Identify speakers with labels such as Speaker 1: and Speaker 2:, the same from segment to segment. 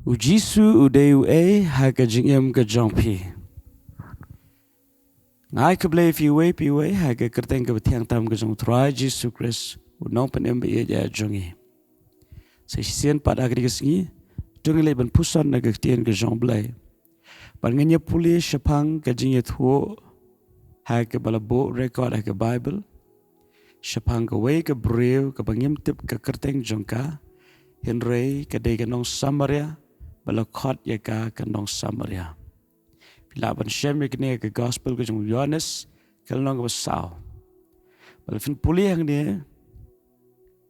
Speaker 1: Jisu udei haga jingim ke jongphi. Ngai ke blei piwe haga kerteng ke betiang tam ke jong try Jisu Christ nong penem be ya jongi. Sesien pad agri kesingi jongi le ban puson na ke tien ke jong blei. Ban ngenya puli shapang ke jingye thuo haga balabo record haga Bible. Shapang ke wei ke breu ke bangim tip ke kerteng jongka. Henry ke de ke nong samaria balakot ya ka nong samaria. Bila ban shem ke ke gospel ke jong Yohanes ke nong ke sao. Bal fin puli yang ni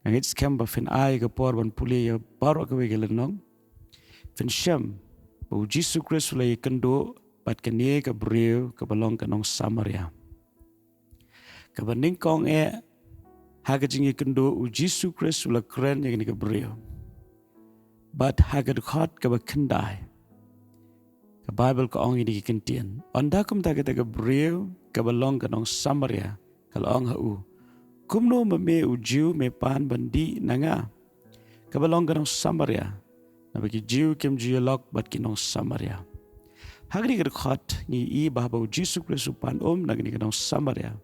Speaker 1: yang it's kem ba fin ai ke por ban puli ya baru ke ke nong. Fin shem ba Jisu Christ ulai kendo bat ke ni ke breu ke balong ke nong samaria. Ke banding kong haga jingi kendo Jisu Christ ulai keren yang ni ke breu. But haga dekat ke kendai. Ke Bible ke ong ini kentien. Anda kum tak ke breu ke balong ke nong samaria kalau ong hau. Kumno me ujiu me pan bandi nanga. Ke balong ke nong samaria. Na bagi jiu kem jiu lok bat ke nong samaria. Haga dekat ni I bahwa Jisu Kristus pan nang ke nong samaria.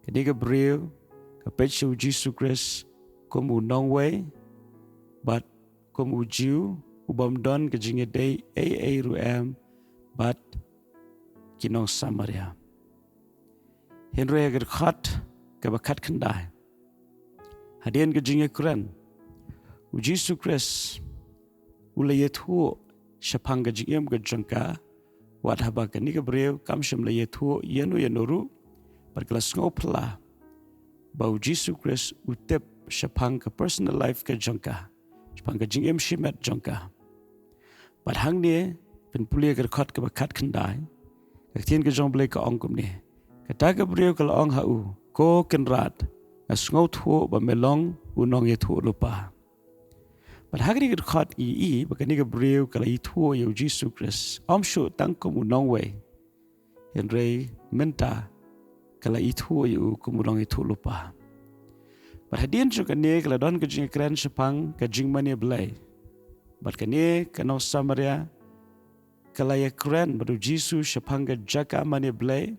Speaker 1: Ke ke breu ke pechu Jisu Kristus kum nong way but kum ujiu ubam don ke jinge day ruem bat kinong samaria. Henry agar khat ke bakat kendai. Hadian ke jinge keren. Jisu Christ ulai yetu shapang ke jingim ke jangka wat haba ke ni ke breu kam shem le yetu yenu berkelas ngopla. Bau Jisu Christ utep shapang ke personal life ke jangka. Shapang ke jingim shimet jangka. But hang ni pen puli ke khat ke bakat kendai. Ketien ke jong blai ke ongkum ni. Kata ke breu ke ong hau ko kenrat asngau thu ba melong unong ye thu lupa. But hagri ke khat I bakani ke breu ke lai thu ye Jisu Christ. Shu tangkum unong we. Henry menta ke lai thu ye kumulong ye thu lupa. But hadian juga ni kalau don ke jing keren sepang ke jing mani belai. But kini ke nong samaria kalau ye keren baru Jisu sepang ke jaka mani belai.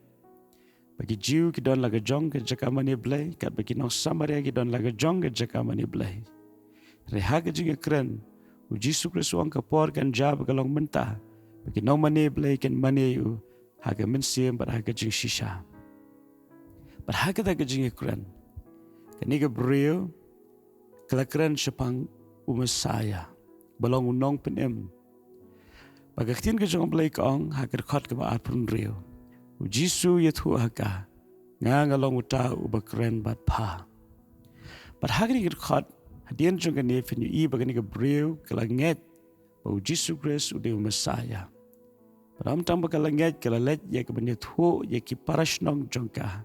Speaker 1: Bagi jiu ke don laga jong ke jaka mani belai. Kat bagi nong samaria ke don laga jong ke jaka mani belai. Reha ke jing keren. Jisu Kristus wang ke por kan jab ke long mentah. Bagi nong mani belai kan mani yu haga mensim bar haga jing shisha. Bar haga ta ke jing keren. Kini ke breu kelakran sepang Mesaya balong unong penem. Bagaktin ke jong blai kong haker khat ke baat pun breu. Jisu yetu haka ngalong uta ubakren bat pa. But hagri ke khat hadian jong ke ne finu I bagani ke breu kelanget bau Jisu Christ ude Mesaya. Padam tang bakalanget kelalet ya ke benetu ya ki parashnong jongka.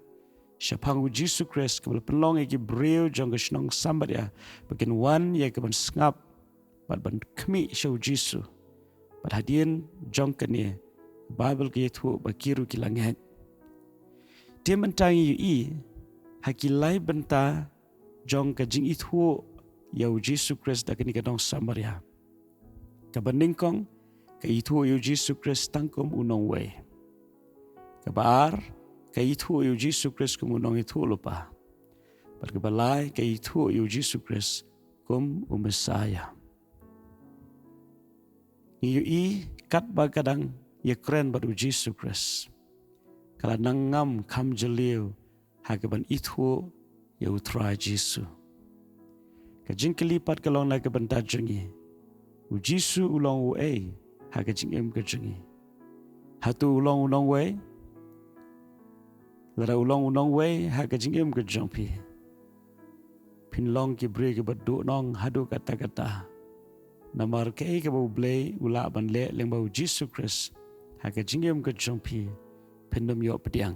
Speaker 1: Siapang Jisu Christ kebal penlong eki breu jong ke nong samaria bagian wan ya ke ban sngap bat ban kemi syau Jisu. Bat hadian jong ke ni Bible ke yetu bakiru kilanget. Dia mentangi I hakilai benta jong ke jing itu ya Jisu Christ dak ni ke nong samaria. Kabanding kong ke itu ya Jisu Christ tangkum unong we. Kabar kay itu yu Jisu Christ kumunong itu lupa. Berkebalai kay itu yu Jisu Christ kum Mesaya. Yu I kat bagadang ya keren baru Jisu Christ. Kalau nangam kam jeliu hagaban itu ya utra Jisu. Kajing kelipat kalong na kaban dajengi. Jisu ulong uai hagajing em kajengi. Hatu ulong we. Lara ulong we haga jingim ke jongphi. Pinlong ki bre ke badu nong hadu kata-kata. Namar ke bau blai ula ban le leng bau Jisu Christ haga jingim ke jongphi. Pendum yo pediang.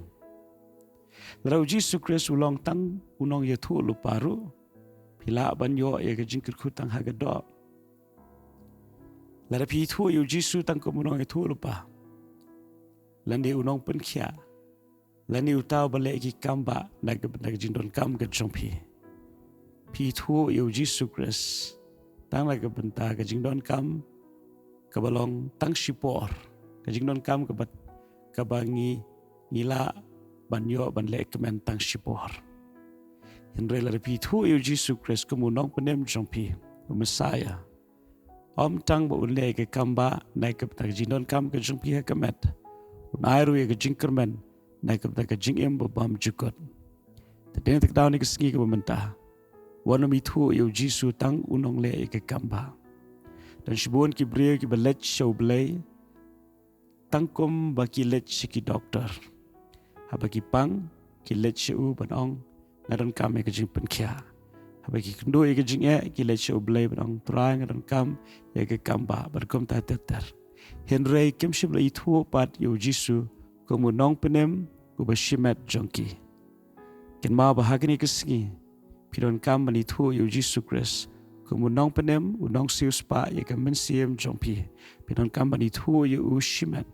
Speaker 1: Lara Jisu Christ ulong tang unong ye thu luparu. Pila ban yo ye ke jingkir kutang haga do. Lara pi thu yo Jisu tang ko unong ye thu lupa. Landi unong pun kia. Lani utau balik ki kamba nak jindon kam ke jongphi. Pi thu yu Jisu Christ tang nak benta ke jindon kam kabalong tang sipor kajing non kam kabangi ngila banyo banle kemen tang sipor Henry la repeat hu yu Jisu Christ kumu nong penem jongphi Messiah om tang ba unle ke kamba nai ke tak jinon kam ke jongphi ha kemet unairu ye ke jingkermen nai ke tak jingim ba bam jukot tadeng tak daw ni ke singi ke bementa wana mi thu yu Jisu tang unong le ke kamba dan shibun ki brio ki belet show blay tangkum ba ki let ki doktor haba ki pang ki let shu banong ngaran kam ke jing pen kya haba ki kendo ke jing ki let show blay banong trang ngaran kam ke kamba berkom ta teter Henry kim shibla ithu pat yu Jisu kumu nong penem ku ba shimet jongki ken ma ba hagni ke singi piron kam mani thu yu Jisu Christ kumu nong penem unong sius pa ye ka mensiem jongphi pinon kambani thu ye u shimet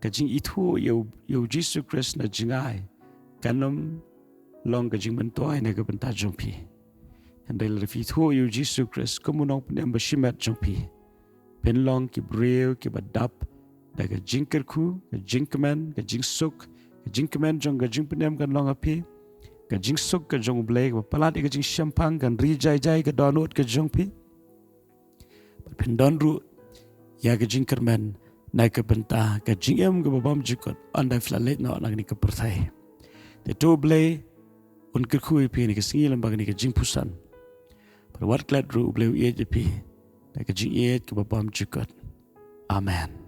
Speaker 1: ka jing ithu ye Jisu Christ na jingai kanom long ka jing mentoi na ka benta jongphi handel refi thu ye Jisu Christ kumu nong penem ba shimet jongphi pen long ki breu ki badap da ka jingkerku ka jingkemen ka jingsuk ka jingkemen jong ka jing penem kan long api ka jing suk ka jong blake ba palat ka jing champang kan ri jai jai ka donut ka jong pi pen don ru ya ka jing kermen nai ka benta ka jing em ka bam jikot andai flalet no nang ni ka perthai te to blay un ka khu pi ni ka singi lam ba ni ka Jingpuson par wat glad ru blay ye pi ka jing ye ka bam jikot amen